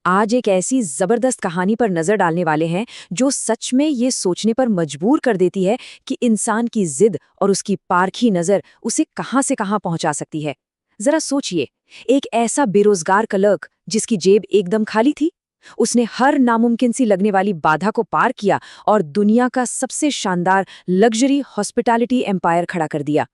आज एक ऐसी जबरदस्त कहानी पर नजर डालने वाले हैं जो सच में ये सोचने पर मजबूर कर देती है कि इंसान की जिद और उसकी पारखी नजर उसे कहां से कहां पहुंचा सकती है। जरा सोचिए, एक ऐसा बेरोजगार क्लर्क जिसकी जेब एकदम खाली थी, उसने हर नामुमकिन सी लगने वाली बाधा को पार किया और दुनिया का सबसे शानदार लग्जरी हॉस्पिटैलिटी एम्पायर खड़ा कर दिया।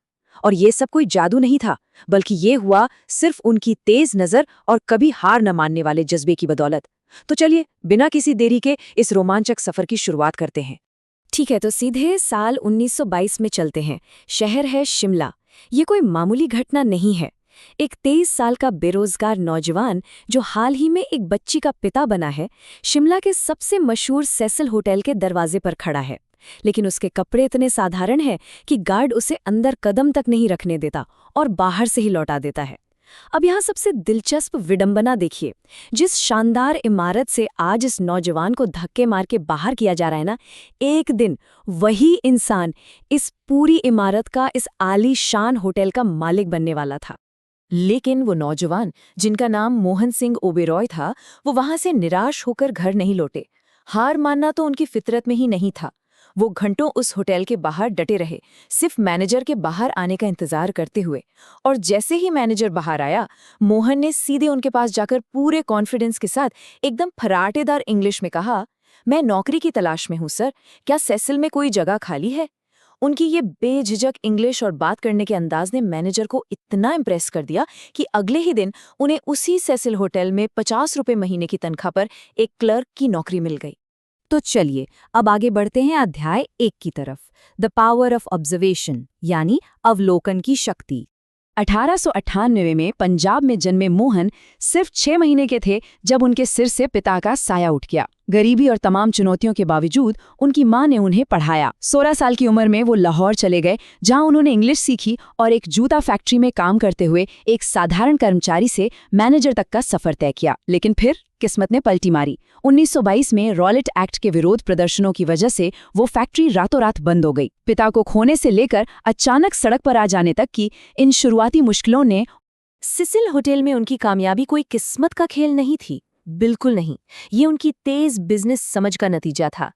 और ये सब कोई जादू नहीं था, बल्कि ये हुआ सिर्फ उनकी तेज नजर और कभी हार न मानने वाले जज्बे की बदौलत। तो चलिए बिना किसी देरी के इस रोमांचक सफर की शुरुआत करते हैं। ठीक है, तो सीधे साल 1922 में चलते हैं। शहर है शिमला। ये कोई मामूली घटना नहीं है। एक 23 साल का बेरोजगार नौजवान जो हाल ही में एक बच्ची का पिता बना है, शिमला के सबसे मशहूर सेसिल होटल के दरवाजे पर खड़ा है। लेकिन उसके कपड़े इतने साधारण हैं कि गार्ड उसे अंदर कदम तक नहीं रखने देता और बाहर से ही लौटा देता है। अब यहाँ सबसे दिलचस्प विडंबना देखिए। जिस शानदार इमारत से आज इस नौजवान को धक्के मार के बाहर किया जा रहा है ना, एक दिन वही इंसान इस पूरी इमारत का, इस आलीशान होटल का मालिक बनने वाला था। लेकिन वो नौजवान, जिनका नाम मोहन सिंह ओबेरॉय था, वो वहां से निराश होकर घर नहीं लौटे। हार मानना तो उनकी फितरत में ही नहीं था। वो घंटों उस होटल के बाहर डटे रहे, सिर्फ मैनेजर के बाहर आने का इंतजार करते हुए। और जैसे ही मैनेजर बाहर आया, मोहन ने सीधे उनके पास जाकर पूरे कॉन्फिडेंस के साथ एकदम फराटेदार इंग्लिश में कहा, मैं नौकरी की तलाश में हूं सर, क्या सेसिल में कोई जगह खाली है? उनकी ये बेझिझक इंग्लिश और बात करने के अंदाज ने मैनेजर को इतना इम्प्रेस कर दिया कि अगले ही दिन उन्हें उसी सेसिल होटल में 50 रुपये महीने की तनख्वाह पर एक क्लर्क की नौकरी मिल गई। तो चलिए अब आगे बढ़ते हैं अध्याय 1 की तरफ, द पावर ऑफ ऑब्जर्वेशन, यानी अवलोकन की शक्ति। 1898 में पंजाब में जन्मे मोहन सिर्फ 6 महीने के थे जब उनके सिर से पिता का साया उठ गया। गरीबी और तमाम चुनौतियों के बावजूद उनकी मां ने उन्हें पढ़ाया। 16 साल की उम्र में वो लाहौर चले गए, जहां उन्होंने इंग्लिश सीखी और एक जूता फैक्ट्री में काम करते हुए एक साधारण कर्मचारी से मैनेजर तक का सफर तय किया। लेकिन फिर किस्मत ने पलटी मारी। 1922 में रॉलेट एक्ट के विरोध प्रदर्शनों की वजह से वो फैक्ट्री रातों रात बंद हो गई। पिता को खोने से लेकर अचानक सड़क पर आ जाने तक की इन शुरुआती मुश्किलों ने सेसिल होटल में उनकी कामयाबी कोई किस्मत का खेल नहीं थी, बिल्कुल नहीं। ये उनकी तेज बिजनेस समझ का नतीजा था।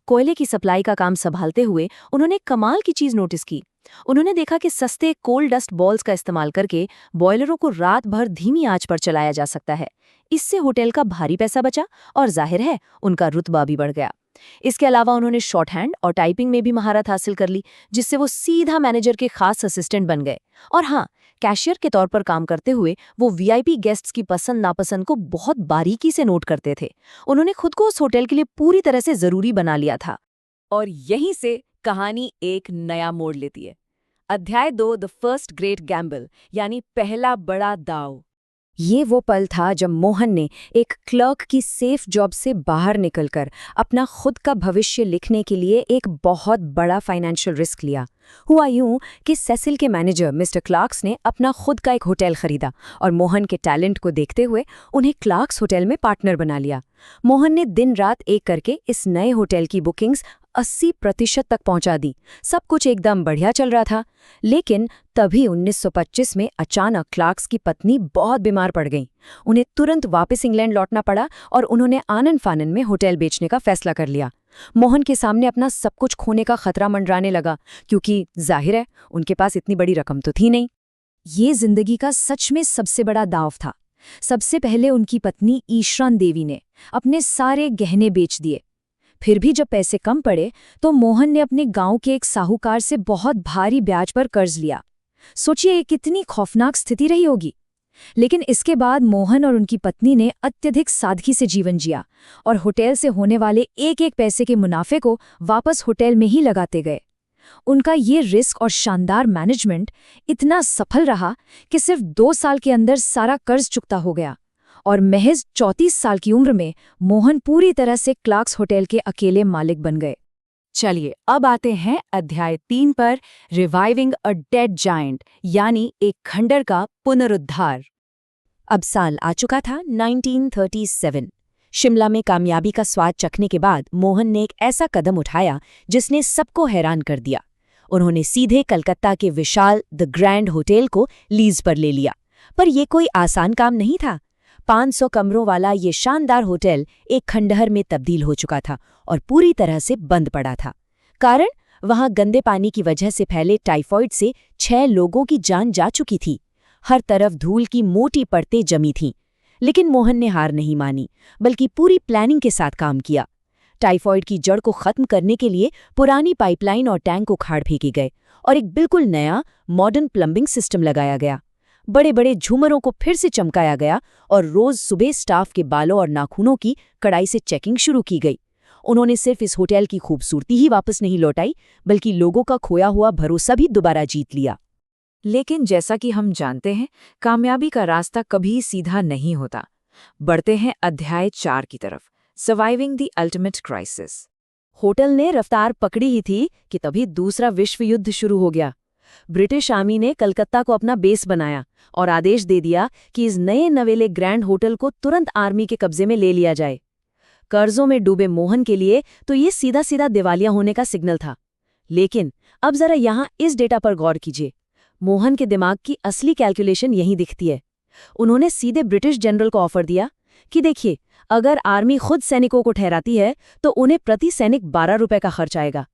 कोयले की सप्लाई का काम संभालते हुए उन्होंने कमाल की चीज नोटिस की। उन्होंने देखा कि सस्ते कोल डस्ट बॉल्स का इस्तेमाल करके बॉयलरों को रात भर धीमी आंच पर चलाया जा सकता है। इससे होटल का भारी पैसा बचा और जाहिर है उनका रुतबा भी बढ़ गया। इसके अलावा उन्होंने शॉर्ट हैंड और टाइपिंग में भी महारत हासिल कर ली, जिससे वो सीधा मैनेजर के खास असिस्टेंट बन गए। और हाँ, कैशियर के तौर पर काम करते हुए वो वीआईपी गेस्ट्स की पसंद नापसंद को बहुत बारीकी से नोट करते थे। उन्होंने खुद को उस होटल के लिए पूरी तरह से जरूरी बना लिया था। और यहीं से कहानी एक नया मोड़ लेती है। अध्याय 2, द फर्स्ट ग्रेट गैम्बल, यानी पहला बड़ा दाव। ये वो पल था जब मोहन ने एक क्लर्क की सेफ जॉब से बाहर निकलकर अपना खुद का भविष्य लिखने के लिए एक बहुत बड़ा फाइनेंशियल रिस्क लिया। हुआ यूं कि सेसिल के मैनेजर मिस्टर क्लार्क्स ने अपना खुद का एक होटल खरीदा और मोहन के टैलेंट को देखते हुए उन्हें क्लार्क्स होटल में पार्टनर बना लिया। मोहन ने दिन रात एक करके इस नए होटल की बुकिंग्स 80% तक पहुंचा दी। सब कुछ एकदम बढ़िया चल रहा था। लेकिन तभी 1925 में अचानक क्लार्क्स की पत्नी बहुत बीमार पड़ गई। उन्हें तुरंत वापस इंग्लैंड लौटना पड़ा और उन्होंने आनन फानन में होटल बेचने का फैसला कर लिया। मोहन के सामने अपना सब कुछ खोने का खतरा मंडराने लगा, क्योंकि जाहिर है उनके पास इतनी बड़ी रकम तो थी नहीं। ये जिंदगी का सच में सबसे बड़ा दाव था। सबसे पहले उनकी पत्नी ईश्वरन देवी ने अपने सारे गहने बेच दिए। फिर भी जब पैसे कम पड़े तो मोहन ने अपने गांव के एक साहूकार से बहुत भारी ब्याज पर कर्ज लिया। सोचिए कितनी खौफनाक स्थिति रही होगी। लेकिन इसके बाद मोहन और उनकी पत्नी ने अत्यधिक सादगी से जीवन जिया और होटल से होने वाले एक एक पैसे के मुनाफे को वापस होटल में ही लगाते गए। उनका ये रिस्क और शानदार मैनेजमेंट इतना सफल रहा कि सिर्फ 2 साल के अंदर सारा कर्ज चुकता हो गया और महज 34 साल की उम्र में मोहन पूरी तरह से क्लार्क्स होटल के अकेले मालिक बन गए। चलिए अब आते हैं अध्याय 3 पर, रिवाइविंग अ डेड जायंट, यानी एक खंडर का पुनरुद्धार। अब साल आ चुका था 1937। शिमला में कामयाबी का स्वाद चखने के बाद मोहन ने एक ऐसा कदम उठाया जिसने सबको हैरान कर दिया। उन्होंने सीधे कलकत्ता के विशाल द ग्रैंड होटल को लीज पर ले लिया। पर यह कोई आसान काम नहीं था। 500 कमरों वाला ये शानदार होटल एक खंडहर में तब्दील हो चुका था और पूरी तरह से बंद पड़ा था। कारण, वहां गंदे पानी की वजह से फैले टाइफॉइड से 6 लोगों की जान जा चुकी थी। हर तरफ धूल की मोटी परतें जमी थीं। लेकिन मोहन ने हार नहीं मानी, बल्कि पूरी प्लानिंग के साथ काम किया। टाइफॉइड की जड़ को खत्म करने के लिए पुरानी पाइपलाइन और टैंक उखाड़ फेंके गए और एक बिल्कुल नया मॉडर्न प्लम्बिंग सिस्टम लगाया गया। बड़े बड़े झूमरों को फिर से चमकाया गया और रोज सुबह स्टाफ के बालों और नाखूनों की कड़ाई से चेकिंग शुरू की गई। उन्होंने सिर्फ इस होटल की खूबसूरती ही वापस नहीं लौटाई, बल्कि लोगों का खोया हुआ भरोसा भी दोबारा जीत लिया। लेकिन जैसा कि हम जानते हैं, कामयाबी का रास्ता कभी सीधा नहीं होता। बढ़ते हैं अध्याय 4 की तरफ, surviving the ultimate crisis. Hotel ने रफ्तार पकड़ी ही थी कि तभी दूसरा विश्व युद्ध शुरू हो गया। ब्रिटिश आर्मी ने कलकत्ता को अपना बेस बनाया और आदेश दे दिया कि इस नए नवेले ग्रैंड होटल को तुरंत आर्मी के कब्जे में ले लिया जाए। कर्जों में डूबे मोहन के लिए तो ये सीधा सीधा दिवालिया होने का सिग्नल था। लेकिन अब जरा यहाँ इस डेटा पर गौर कीजिए। मोहन के दिमाग की असली कैलकुलेशन यहीं दिखती है। उन्होंने सीधे ब्रिटिश जनरल को ऑफर दिया कि देखिए, अगर आर्मी खुद सैनिकों को ठहराती है तो उन्हें प्रति सैनिक 12 रुपए का खर्च आएगा,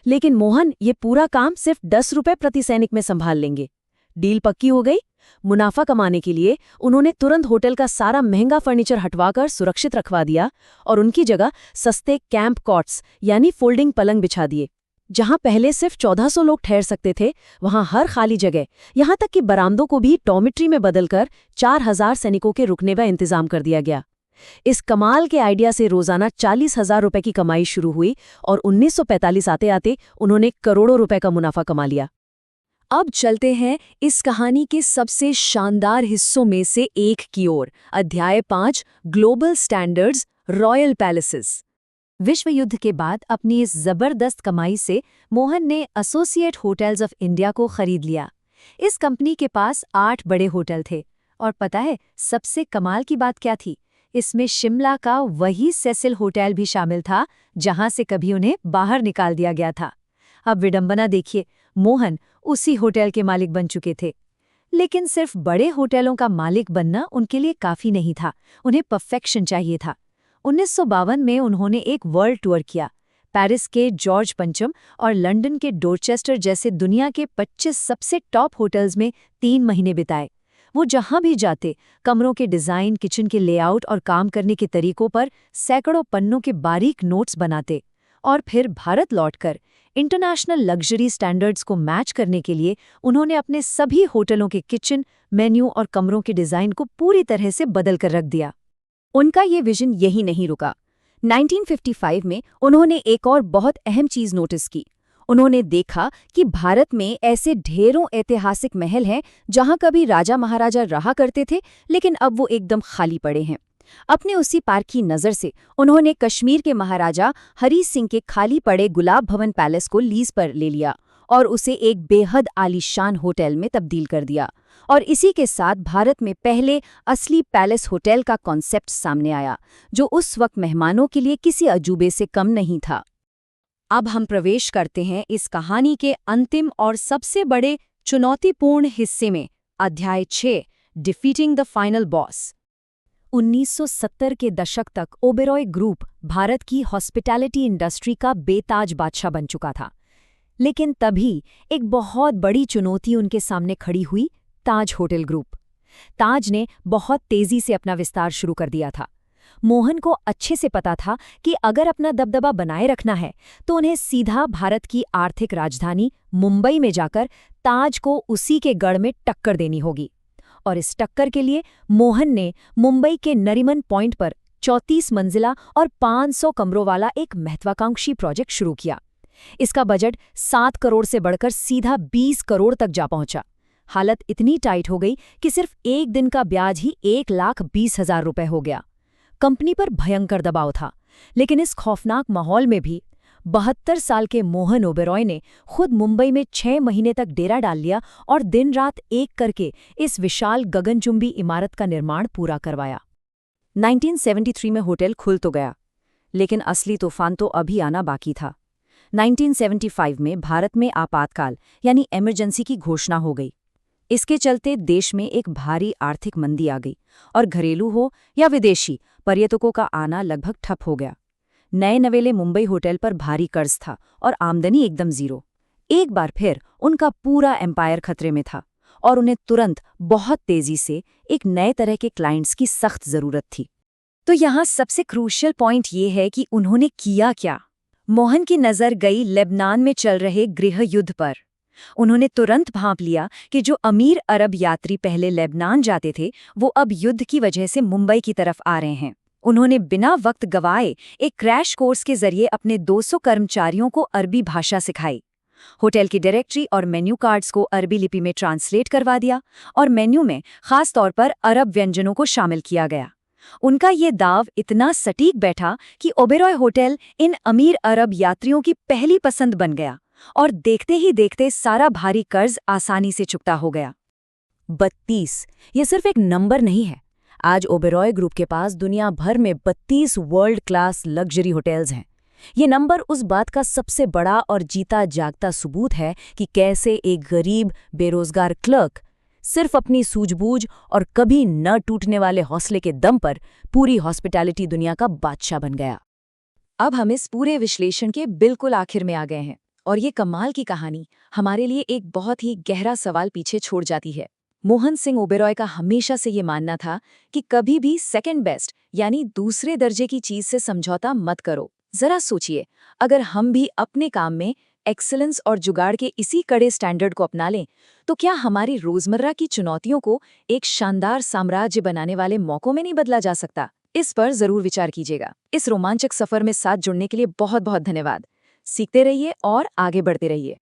लेकिन मोहन ये पूरा काम सिर्फ 10 रुपए प्रति सैनिक में संभाल लेंगे। डील पक्की हो गई। मुनाफा कमाने के लिए उन्होंने तुरंत होटल का सारा महंगा फर्नीचर हटवाकर सुरक्षित रखवा दिया और उनकी जगह सस्ते कैंप कॉट्स यानी फोल्डिंग पलंग बिछा दिए। जहां पहले सिर्फ 1400 लोग ठहर सकते थे, वहां हर खाली जगह, यहां तक कि बरामदों को भी डॉर्मिट्री में बदलकर 4000 सैनिकों के रुकने का इंतजाम कर दिया गया। इस कमाल के आइडिया से रोजाना 40,000 रुपए की कमाई शुरू हुई और 1945 आते आते उन्होंने करोड़ों रुपए का मुनाफा कमा लिया। अब चलते हैं इस कहानी के सबसे शानदार हिस्सों में से एक की ओर, अध्याय 5, ग्लोबल स्टैंडर्ड्स, रॉयल पैलेसेस। विश्व युद्ध के बाद अपनी इस जबरदस्त कमाई से मोहन ने एसोसिएट होटल्स ऑफ इंडिया को खरीद लिया। इस कंपनी के पास 8 बड़े होटल थे और पता है सबसे कमाल की बात क्या थी? इसमें शिमला का वही सेसिल होटल भी शामिल था जहां से कभी उन्हें बाहर निकाल दिया गया था। अब विडंबना देखिए, मोहन उसी होटल के मालिक बन चुके थे। लेकिन सिर्फ बड़े होटलों का मालिक बनना उनके लिए काफी नहीं था, उन्हें परफेक्शन चाहिए था। 1952 में उन्होंने एक वर्ल्ड टूर किया। पेरिस के जॉर्ज पंचम और लंदन के डोरचेस्टर जैसे दुनिया के 25 सबसे टॉप होटल्स में 3 महीने बिताए। वो जहां भी जाते, कमरों के डिजाइन, किचन के लेआउट और काम करने के तरीकों पर सैकड़ों पन्नों के बारीक नोट्स बनाते और फिर भारत लौटकर इंटरनेशनल लग्जरी स्टैंडर्ड्स को मैच करने के लिए उन्होंने अपने सभी होटलों के किचन, मेन्यू और कमरों के डिजाइन को पूरी तरह से बदल कर रख दिया। उनका ये विजन यही नहीं रुका। 1955 में उन्होंने एक और बहुत अहम चीज नोटिस की। उन्होंने देखा कि भारत में ऐसे ढेरों ऐतिहासिक महल हैं जहां कभी राजा महाराजा रहा करते थे, लेकिन अब वो एकदम खाली पड़े हैं। अपने उसी पारखी नज़र से उन्होंने कश्मीर के महाराजा हरी सिंह के खाली पड़े गुलाब भवन पैलेस को लीज पर ले लिया और उसे एक बेहद आलीशान होटल में तब्दील कर दिया। और इसी के साथ भारत में पहले असली पैलेस होटल का कॉन्सेप्ट सामने आया, जो उस वक्त मेहमानों के लिए किसी अजूबे से कम नहीं था। अब हम प्रवेश करते हैं इस कहानी के अंतिम और सबसे बड़े चुनौतीपूर्ण हिस्से में, अध्याय 6, डिफीटिंग द फाइनल बॉस। 1970 के दशक तक ओबेरॉय ग्रुप भारत की हॉस्पिटैलिटी इंडस्ट्री का बेताज बादशाह बन चुका था। लेकिन तभी एक बहुत बड़ी चुनौती उनके सामने खड़ी हुई, ताज होटल ग्रुप। ताज ने बहुत तेजी से अपना विस्तार शुरू कर दिया था। मोहन को अच्छे से पता था कि अगर अपना दबदबा बनाए रखना है तो उन्हें सीधा भारत की आर्थिक राजधानी मुंबई में जाकर ताज को उसी के गढ़ में टक्कर देनी होगी। और इस टक्कर के लिए मोहन ने मुंबई के नरीमन पॉइंट पर 34 मंजिला और 500 कमरों वाला एक महत्वाकांक्षी प्रोजेक्ट शुरू किया। इसका बजट 7 करोड़ से बढ़कर सीधा 20 करोड़ तक जा पहुंचा। हालत इतनी टाइट हो गई कि सिर्फ एक दिन का ब्याज ही 1,20,000 रुपए हो गया। कंपनी पर भयंकर दबाव था, लेकिन इस खौफनाक माहौल में भी 72 साल के मोहन ओबेरॉय ने खुद मुंबई में 6 महीने तक डेरा डाल लिया और दिन रात एक करके इस विशाल गगनचुंबी इमारत का निर्माण पूरा करवाया। 1973 में होटल खुल तो गया, लेकिन असली तूफान तो अभी आना बाकी था। 1975 में भारत में आपातकाल यानी इमरजेंसी की घोषणा हो गई। इसके चलते देश में एक भारी आर्थिक मंदी आ गई और घरेलू हो या विदेशी पर्यटकों का आना लगभग ठप हो गया। नए नवेले मुंबई होटल पर भारी कर्ज था और आमदनी एकदम जीरो। एक बार फिर उनका पूरा एम्पायर खतरे में था और उन्हें तुरंत बहुत तेजी से एक नए तरह के क्लाइंट्स की सख्त जरूरत थी। तो यहाँ सबसे क्रूशियल पॉइंट ये है कि उन्होंने किया क्या। मोहन की नज़र गई लेबनान में चल रहे गृह युद्ध पर। उन्होंने तुरंत भांप लिया कि जो अमीर अरब यात्री पहले लेबनान जाते थे वो अब युद्ध की वजह से मुंबई की तरफ आ रहे हैं। उन्होंने बिना वक्त गवाए एक क्रैश कोर्स के जरिए अपने 200 कर्मचारियों को अरबी भाषा सिखाई। होटल की डायरेक्टरी और मेन्यू कार्ड्स को अरबी लिपि में ट्रांसलेट करवा दिया और मेन्यू में खास तौर पर अरब व्यंजनों को शामिल किया गया। उनका ये दाव इतना सटीक बैठा कि ओबेरॉय होटल इन अमीर अरब यात्रियों की पहली पसंद बन गया और देखते ही देखते सारा भारी कर्ज आसानी से चुकता हो गया। 32 ये सिर्फ एक नंबर नहीं है। आज ओबेरॉय ग्रुप के पास दुनिया भर में 32 वर्ल्ड क्लास लग्जरी होटल्स हैं। ये नंबर उस बात का सबसे बड़ा और जीता जागता सबूत है कि कैसे एक गरीब बेरोजगार क्लर्क सिर्फ अपनी सूझबूझ और कभी न टूटने वाले हौसले के दम पर पूरी हॉस्पिटैलिटी दुनिया का बादशाह बन गया। अब हम इस पूरे विश्लेषण के बिल्कुल आखिर में आ गए हैं और ये कमाल की कहानी हमारे लिए एक बहुत ही गहरा सवाल पीछे छोड़ जाती है। मोहन सिंह ओबेरॉय का हमेशा से ये मानना था कि कभी भी सेकंड बेस्ट यानी दूसरे दर्जे की चीज से समझौता मत करो। जरा सोचिए, अगर हम भी अपने काम में एक्सीलेंस और जुगाड़ के इसी कड़े स्टैंडर्ड को अपना लें तो क्या हमारी रोजमर्रा की चुनौतियों को एक शानदार साम्राज्य बनाने वाले मौकों में नहीं बदला जा सकता? इस पर जरूर विचार कीजिएगा। इस रोमांचक सफर में साथ जुड़ने के लिए बहुत बहुत धन्यवाद। सीखते रहिए और आगे बढ़ते रहिए।